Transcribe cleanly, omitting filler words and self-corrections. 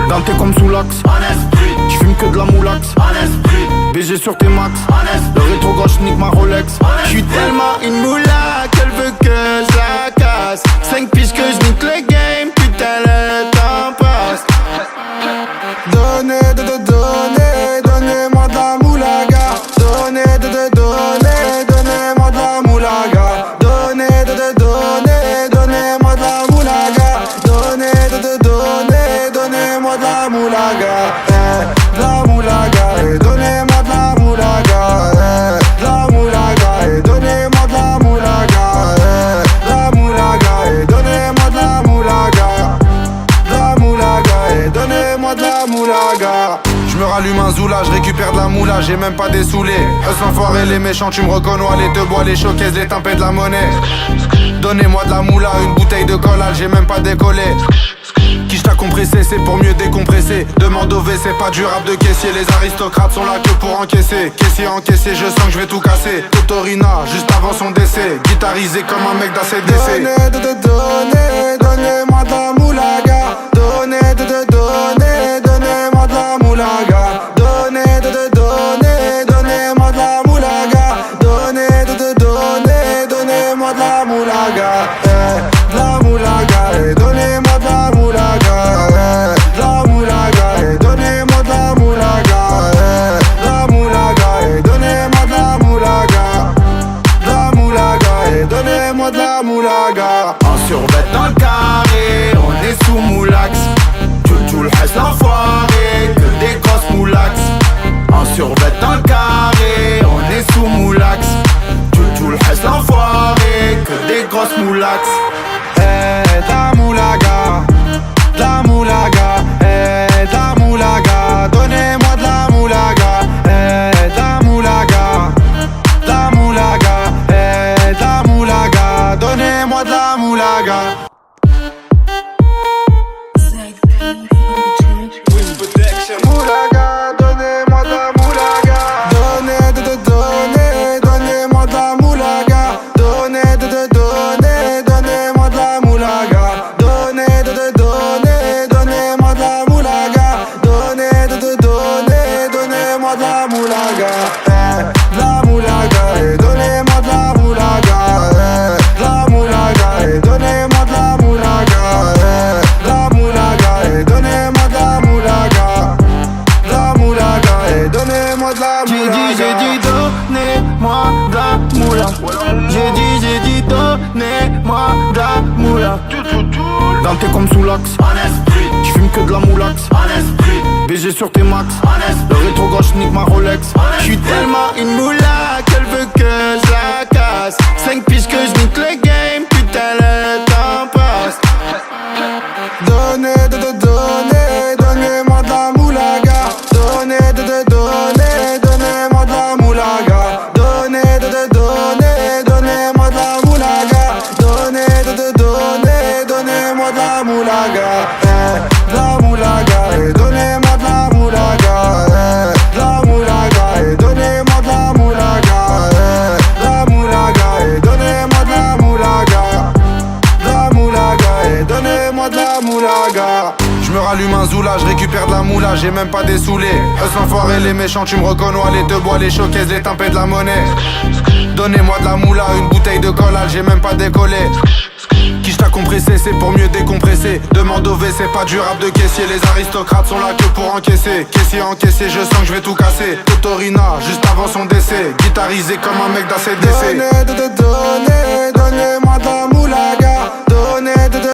Ganté comme sous l'axe, j'fume que de la moulax. BG sur tes max, le rétro gauche nique ma Rolex. J'suis tellement une moula qu'elle veut que je la casse. 5 piges que je nique le game, putain le temps passe. Donnez-moi de la moulaga. Donnez-moi de la moulaga. Donnez-moi de la moulaga. Donnez-moi de la moulaga. De la moulaga. Donnez-moi de la moulaga. De la moulaga. Donnez-moi de la moulaga. La moulaga. Donnez-moi de la moulaga. La moulaga. Donnez-moi de la moulaga. Je me rallume un zoula, je récupère de la moula, j'ai même pas dessoulé. Eux s'enfoirés, les méchants, tu me reconnais, les deux bois, les showcases, les tempêtes de la monnaie. Donnez-moi de la moula, une bouteille de collal, j'ai même pas décollé. Qui t'a compressé, c'est pour mieux décompresser. Demande au WC, pas du rap de caissier. Les aristocrates sont là que pour encaisser. Caissier encaissé, je sens que je vais tout casser. Totorina, juste avant son décès. Guitarisé comme un mec d'ACDC. Donnez-moi de la moulaga. Donnez-moi de la moulaga. Donnez-moi de la moulaga. Donnez-moi de la moulaga. De la moulaga. Donnez-moi de la moulaga. De la moulaga. Donnez-moi de la moulaga. De la moulaga. Donnez-moi de la moulaga. De la moulaga. Donnez-moi de la moulaga. En survêt dans le carré, on est sous moulax. Tu le reste l'enfoiré, que des grosses moulax. En survêt dans le carré, on est sous moulax. Tu le reste l'enfoiré, que des grosses moulax. La moulaga, la moulaga, la moulaga, donnez-moi de la moulaga, la moulaga, la moulaga, la moulaga, donnez-moi de la moulaga. Moulaga, donnez-moi de la moulaga. Donnez-moi de la moulaga. Donnez-moi de la moulaga. Donnez-moi de la moulaga. Donnez-moi de la moulaga. De la moulaga, donnez-moi de la moulaga. De la moulaga, donnez-moi de la moulaga. De la moulaga, donnez-moi de la moulaga. De la moulaga, donnez-moi de la moulaga. J'ai dit donnez-moi de la moula. J'ai dit donnez-moi de la moula. Ganté comme sous l'axe, j'fume que de la moulax. BG sur tes max, le rétro gauche nique ma Rolex. J'suis tellement une moula qu'elle veut que je la casse. 5 piges que je nique le game, putain le temps passe. Donnez-moi de la moulaga. Donnez-moi de la moulaga. Donnez-moi de la moulaga. Donnez-moi de la moulaga. De la moulaga, donnez-moi de la moulaga. De la moulaga, donnez-moi de la moulaga. De la moulaga, donnez-moi de la moulaga. De la moulaga, donnez-moi de la moulaga. Je me rallume un zoula, je récupère de la moula, j'ai même pas dessoulé. Eux s'enfoirés, les méchants, tu me reconnais, les deux bois, les showcases, les tempêtes de la monnaie. Donnez-moi de la moula, une bouteille de collal, j'ai même pas décollé. Qui t'a compressé, c'est pour mieux décompresser. Demande au WC, pas du rap de caissier. Les aristocrates sont là que pour encaisser. Caissier encaissé, je sens que je vais tout casser. Totorina, juste avant son décès. Guitarisé comme un mec d'ACDC. Donnez-moi de la moulaga.